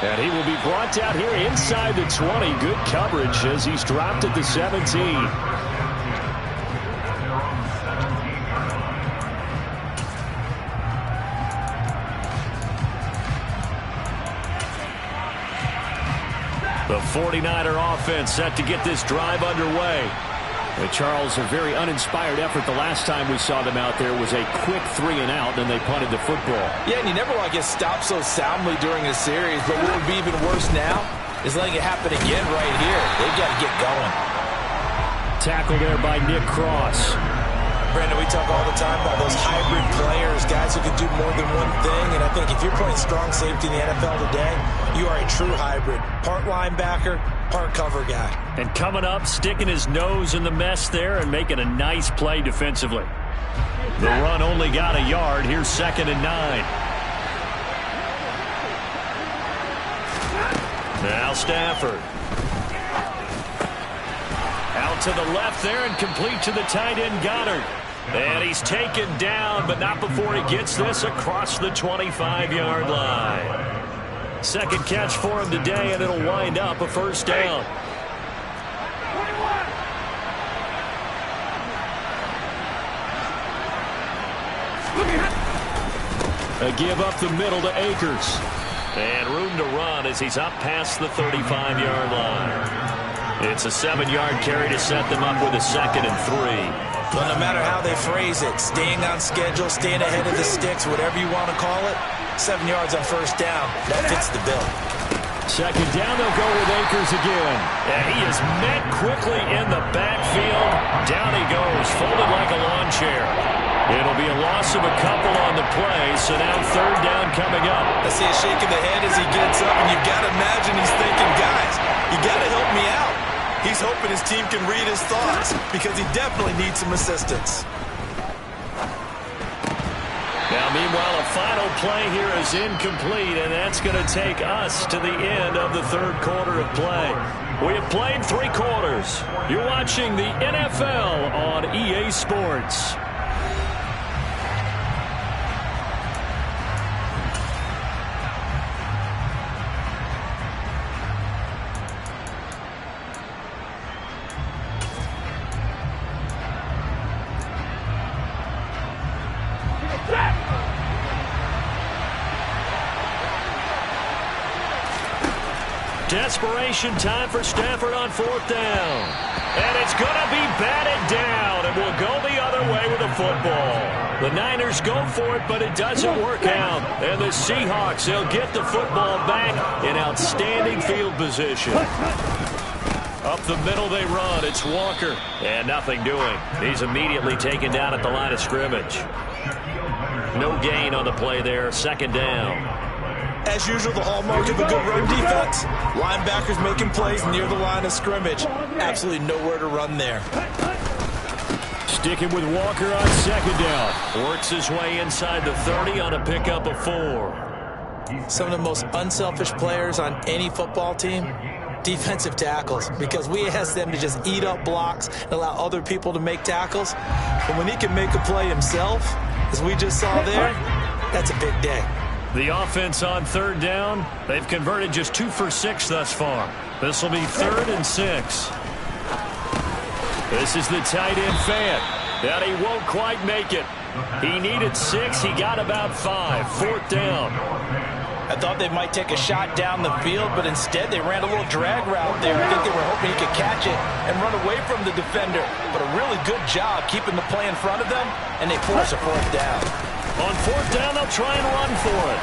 Speaker 6: And he will be brought down here inside the 20. Good coverage as he's dropped at the 17.
Speaker 3: The 49er offense set to get this drive underway.
Speaker 6: And Charles, a very uninspired effort the last time we saw them out there was a quick 3-and-out, and they punted the football.
Speaker 4: Yeah, and you never want to get stopped so soundly during a series, but what would be even worse now is letting it happen again right here. They've got to get going.
Speaker 6: Tackle there by Nick Cross.
Speaker 4: Brandon, we talk all the time about those hybrid players, guys who can do more than one thing, and I think if you're playing strong safety in the NFL today, you are a true hybrid. Part linebacker, part cover guy.
Speaker 3: And coming up, sticking his nose in the mess there and making a nice play defensively. The run only got a yard. Here's 2nd and 9. Now Stafford. Out to the left there and complete to the tight end Goddard. And he's taken down, but not before he gets this across the 25-yard line. Second catch for him today, and it'll wind up a first down.
Speaker 6: A give up the middle to Akers.
Speaker 3: And room to run as he's up past the 35-yard line. It's a 7-yard carry to set them up with a 2nd and 3.
Speaker 4: Well, no matter how they phrase it, staying on schedule, staying ahead of the sticks, whatever you want to call it, 7 yards on first down, that fits the bill.
Speaker 6: 2nd down, they'll go with Akers again.
Speaker 3: And he is met quickly in the backfield. Down he goes, folded like a lawn chair. It'll be a loss of a couple on the play, so now 3rd down coming up.
Speaker 4: I see a shake of the head as he gets up, and you've got to imagine he's thinking, guys, you got to help me out. He's hoping his team can read his thoughts because he definitely needs some assistance.
Speaker 3: Now, meanwhile, a final play here is incomplete, and that's going to take us to the end of the 3rd quarter of play. We have played 3 quarters. You're watching the NFL on EA Sports. Desperation time for Stafford on 4th down. And it's going to be batted down, and we'll go the other way with the football. The Niners go for it, but it doesn't work out. And the Seahawks, they'll get the football back in outstanding field position. Up the middle they run. It's Walker. And nothing doing. He's immediately taken down at the line of scrimmage. No gain on the play there. 2nd down.
Speaker 4: As usual, the hallmark of a good run defense. Linebackers making plays near the line of scrimmage. Absolutely nowhere to run there.
Speaker 6: Sticking with Walker on 2nd down.
Speaker 3: Works his way inside the 30 on a pickup of 4.
Speaker 4: Some of the most unselfish players on any football team, defensive tackles, because we ask them to just eat up blocks and allow other people to make tackles. But when he can make a play himself, as we just saw there, that's a big day.
Speaker 3: The offense on 3rd down, they've converted just 2 for 6 thus far. This will be 3rd and 6. This is the tight end Fant, and he won't quite make it. He needed 6, he got about 5. 4th down.
Speaker 4: I thought they might take a shot down the field, but instead they ran a little drag route there. I think they were hoping he could catch it and run away from the defender. But a really good job keeping the play in front of them, and they force a 4th down.
Speaker 3: On 4th down, they'll try and run for it.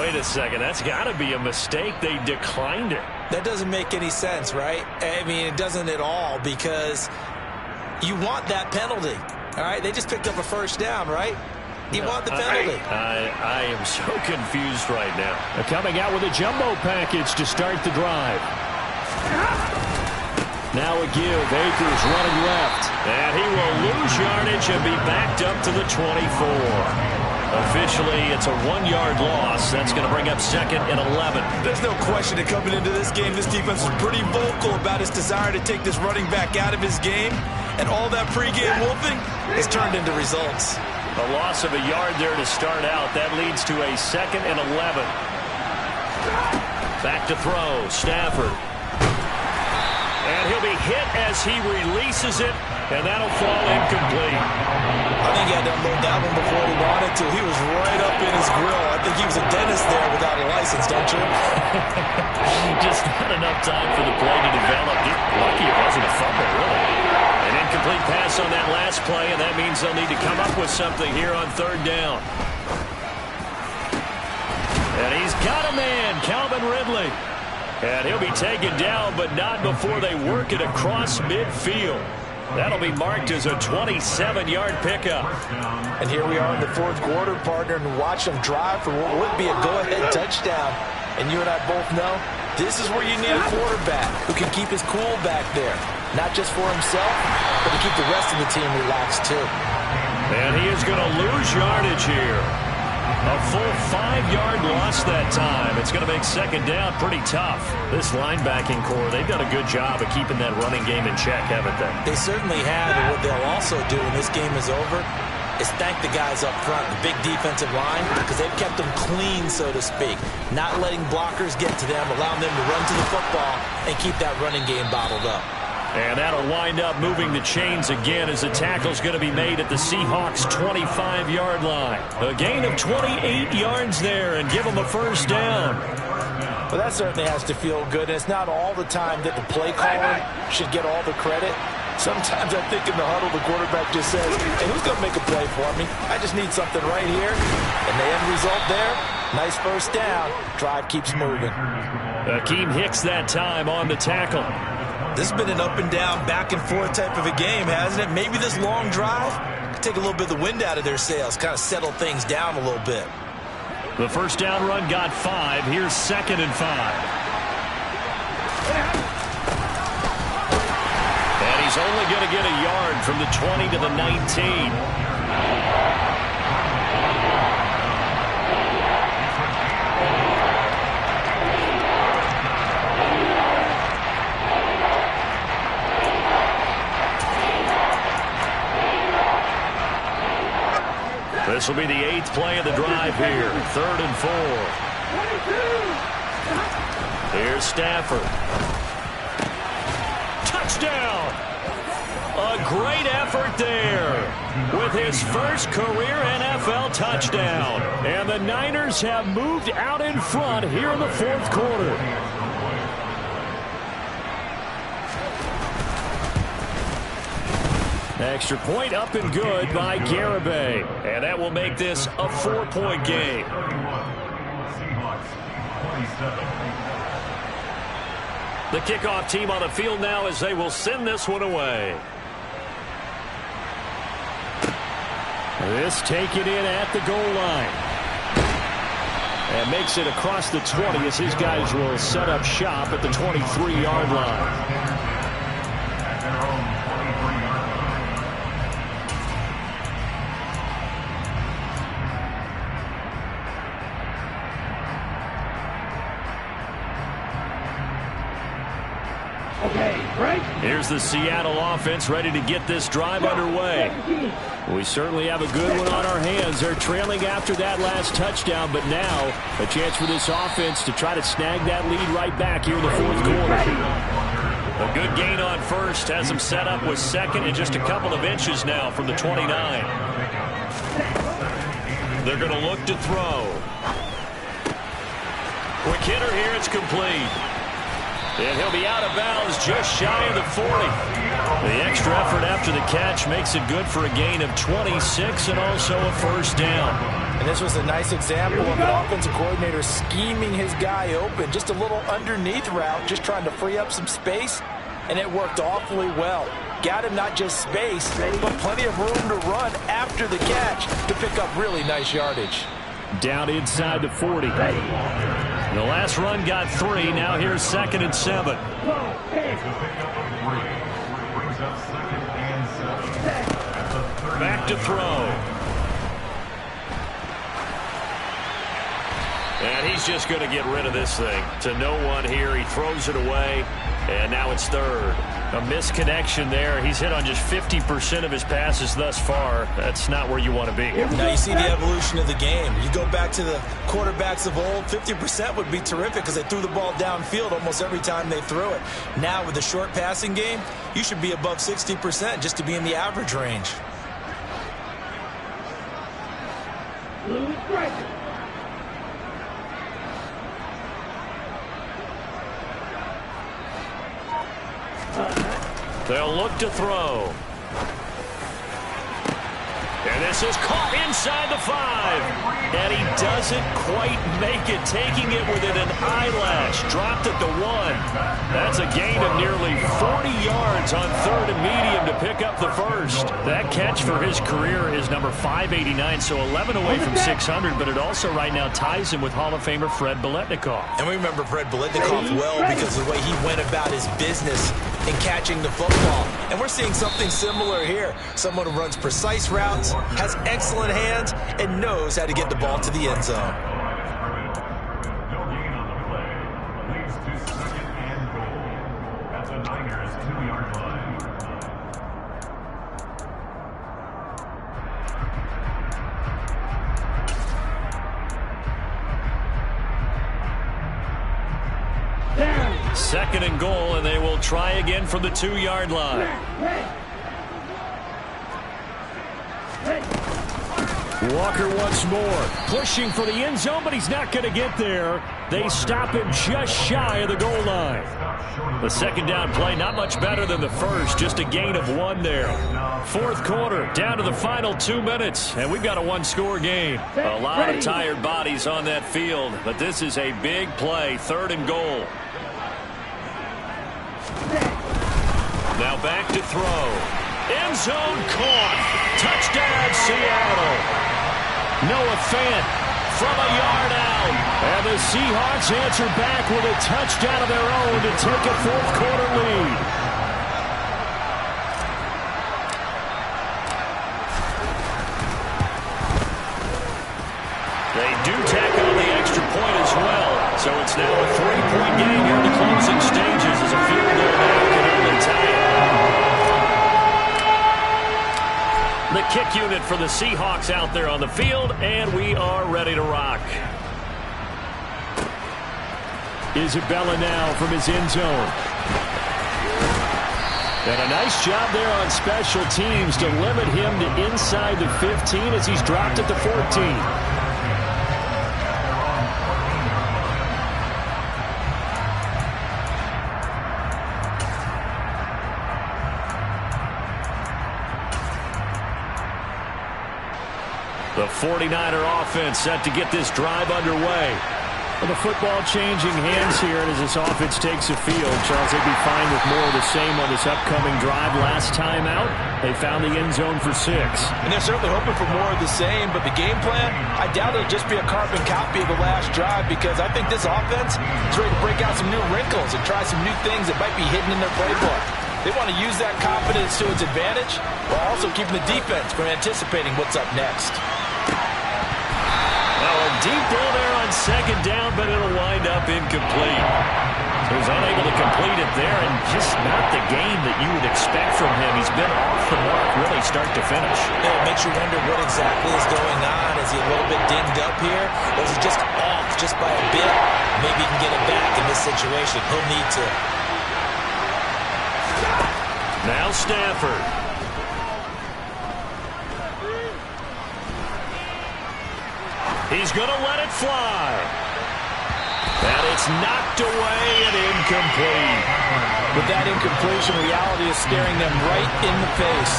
Speaker 3: Wait a second, that's got to be a mistake. They declined it.
Speaker 4: That doesn't make any sense, right? I mean, it doesn't at all, because you want that penalty. All right, they just picked up a 1st down, right? You want the penalty.
Speaker 3: I am so confused right now.
Speaker 6: They're coming out with a jumbo package to start the drive. Now a give. Akers running left.
Speaker 3: And he will lose yardage and be backed up to the 24. Officially, it's a 1-yard loss. That's going to bring up 2nd and 11.
Speaker 4: There's no question that coming into this game, this defense was pretty vocal about his desire to take this running back out of his game. And all that pregame wolfing has turned into results.
Speaker 3: A loss of a yard there to start out. That leads to a 2nd and 11. Back to throw. Stafford. And he'll be hit as he releases it, and that'll fall incomplete.
Speaker 4: I think he had to unload that one before he wanted to. He was right up in his grill. I think he was a dentist there without a license, don't you?
Speaker 3: Just not enough time for the play to develop. Lucky it wasn't a fumble, really. An incomplete pass on that last play, and that means they'll need to come up with something here on 3rd down. And he's got a man, Calvin Ridley. And he'll be taken down, but not before they work it across midfield. That'll be marked as a 27-yard pickup.
Speaker 4: And here we are in the 4th quarter, partner, and watch them drive for what would be a go-ahead touchdown. And you and I both know this is where you need a quarterback who can keep his cool back there. Not just for himself, but to keep the rest of the team relaxed too.
Speaker 3: And he is going to lose yardage here. A full 5-yard loss that time. It's going to make 2nd down pretty tough. This linebacking core, they've done a good job of keeping that running game in check, haven't they?
Speaker 4: They certainly have, and what they'll also do when this game is over is thank the guys up front, the big defensive line, because they've kept them clean, so to speak. Not letting blockers get to them, allowing them to run to the football and keep that running game bottled up.
Speaker 3: And that'll wind up moving the chains again as the tackle's going to be made at the Seahawks' 25-yard line. A gain of 28 yards there and give them a first down.
Speaker 4: Well, that certainly has to feel good. And it's not all the time that the play caller should get all the credit. Sometimes I think in the huddle, the quarterback just says, hey, who's going to make a play for me? I just need something right here. And the end result there, nice first down. Drive keeps moving.
Speaker 3: Akeem Hicks that time on the tackle.
Speaker 4: This has been an up and down, back and forth type of a game, hasn't it? Maybe this long drive could take a little bit of the wind out of their sails, kind of settle things down a little bit.
Speaker 3: The first down run got 5. Here's 2nd and 5. And he's only going to get a yard from the 20 to the 19. This will be the 8th play of the drive here. 3rd and 4. Here's Stafford. Touchdown! A great effort there with his first career NFL touchdown. And the Niners have moved out in front here in the 4th quarter. Extra point up and good by Garibay. And that will make this a 4-point game. The kickoff team on the field now as they will send this one away. This taken in at the goal line. And makes it across the 20 as his guys will set up shop at the 23-yard line. Here's the Seattle offense ready to get this drive underway. We certainly have a good one on our hands. They're trailing after that last touchdown, but now a chance for this offense to try to snag that lead right back here in the 4th quarter. A good gain on first has them set up with 2nd and just a couple of inches now from the 29. They're going to look to throw. Quick hitter here, it's complete. And he'll be out of bounds just shy of the 40. The extra effort after the catch makes it good for a gain of 26 and also a first down.
Speaker 4: And this was a nice example of an offensive coordinator scheming his guy open. Just a little underneath route, just trying to free up some space, and it worked awfully well. Got him not just space, but plenty of room to run after the catch to pick up really nice yardage.
Speaker 3: Down inside the 40. The last run got 3. Now here's 2nd and 7. Back to throw. And he's just going to get rid of this thing. To no one here. He throws it away. And now it's 3rd. A misconnection there. He's hit on just 50% of his passes thus far. That's not where you want to be.
Speaker 4: Now you see the evolution of the game. You go back to the quarterbacks of old, 50% would be terrific because they threw the ball downfield almost every time they threw it. Now with the short passing game, you should be above 60% just to be in the average range.
Speaker 3: They'll look to throw. And this is caught inside the 5. And he doesn't quite make it, taking it within an eyelash. Dropped at the 1. That's a gain of nearly 40 yards on 3rd and medium to pick up the first. That catch for his career is number 589, so 11 away from 600, but it also right now ties him with Hall of Famer Fred Biletnikoff.
Speaker 4: And we remember Fred Biletnikoff well because of the way he went about his business in catching the football. And we're seeing something similar here. Someone who runs precise routes, has excellent hands, and knows how to get the ball to the end zone.
Speaker 5: No gain on the play. Leads to 2nd and goal at the Niners' 2-yard line.
Speaker 3: 2nd and goal, and they will try again from the 2-yard line. Walker once more, pushing for the end zone, but he's not going to get there. They stop him just shy of the goal line. The 2nd down play, not much better than the first, just a gain of 1 there. 4th quarter, down to the final 2 minutes, and we've got a 1-score game. A lot of tired bodies on that field, but this is a big play, 3rd and goal. Now back to throw. End zone caught. Touchdown, Seattle. Noah Fant from a yard out. And the Seahawks answer back with a touchdown of their own to take a 4th quarter lead. They do tack on the extra point as well. So it's now a 3-point game here in the closing stages as a field goal now can only tie it. The kick unit for the Seahawks out there on the field, and we are ready to rock. Isabella now from his end zone. And a nice job there on special teams to limit him to inside the 15 as he's dropped at the 14. The 49er offense set to get this drive underway. Well, the football changing hands here, and as this offense takes the field, Charles, they'd be fine with more of the same on this upcoming drive. Last time out, they found the end zone for 6.
Speaker 4: And they're certainly hoping for more of the same, but the game plan, I doubt it'll just be a carbon copy of the last drive, because I think this offense is ready to break out some new wrinkles and try some new things that might be hidden in their playbook. They want to use that confidence to its advantage, while also keeping the defense from anticipating what's up next.
Speaker 3: Deep ball there on 2nd down, but it'll wind up incomplete. He was unable to complete it there, and just not the game that you would expect from him. He's been off the mark really start to finish.
Speaker 4: Yeah, it makes you wonder what exactly is going on. Is he a little bit dinged up here, or is he just off just by a bit? Maybe he can get it back in this situation. He'll need to.
Speaker 3: Now Stafford. He's going to let it fly. And it's knocked away and incomplete.
Speaker 4: With that incompletion, reality is staring them right in the face.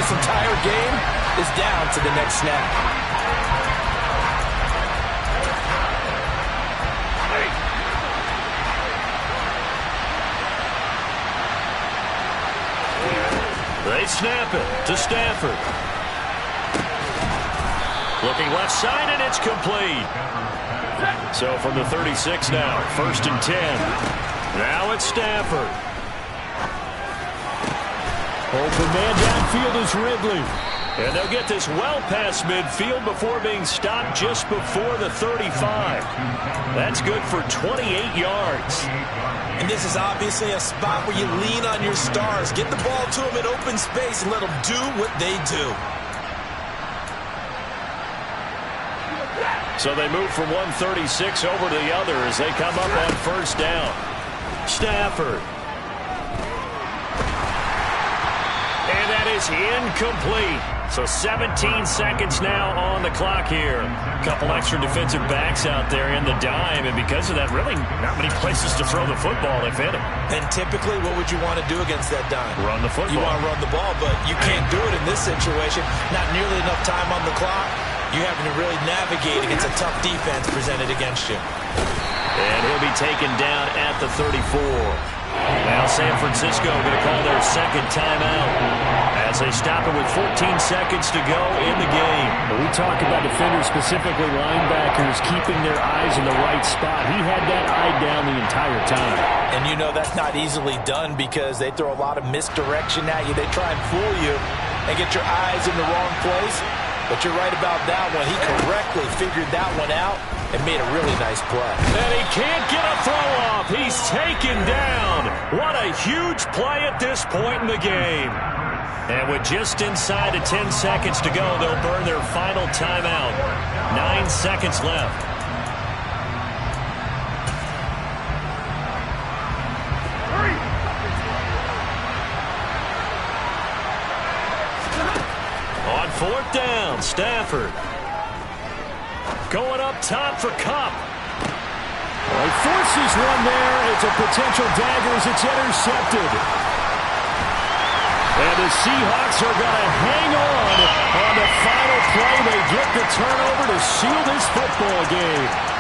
Speaker 4: This entire game is down to the next snap.
Speaker 3: They snap it to Stafford. Looking left side, and it's complete. So from the 36 now, 1st and 10. Now it's Stafford. Open man downfield is Ridley. And they'll get this well past midfield before being stopped just before the 35. That's good for 28 yards.
Speaker 4: And this is obviously a spot where you lean on your stars. Get the ball to them in open space and let them do what they do.
Speaker 3: So they move from 136 over to the other as they come up on 1st down. Stafford. And that is incomplete. So 17 seconds now on the clock here. A couple extra defensive backs out there in the dime, and because of that, really not many places to throw the football if hit it.
Speaker 4: And typically, what would you want to do against that dime?
Speaker 3: Run the football.
Speaker 4: You want to run the ball, but you can't do it in this situation. Not nearly enough time on the clock. You having to really navigate against a tough defense presented against you.
Speaker 3: And he'll be taken down at the 34. Now San Francisco going to call their 2nd timeout as they stop it with 14 seconds to go in the game.
Speaker 6: We talk about defenders, specifically linebackers, keeping their eyes in the right spot. He had that eye down the entire time.
Speaker 4: And you know that's not easily done because they throw a lot of misdirection at you. They try and fool you and get your eyes in the wrong place. But you're right about that one. He correctly figured that one out and made a really nice play.
Speaker 3: And he can't get a throw off. He's taken down. What a huge play at this point in the game. And with just inside of 10 seconds to go, they'll burn their final timeout. 9 seconds left. 4th down, Stafford. Going up top for Kupp.
Speaker 6: Well, he forces one there. It's a potential dagger as it's intercepted. And the Seahawks are going to hang on the final play. They get the turnover to seal this football game.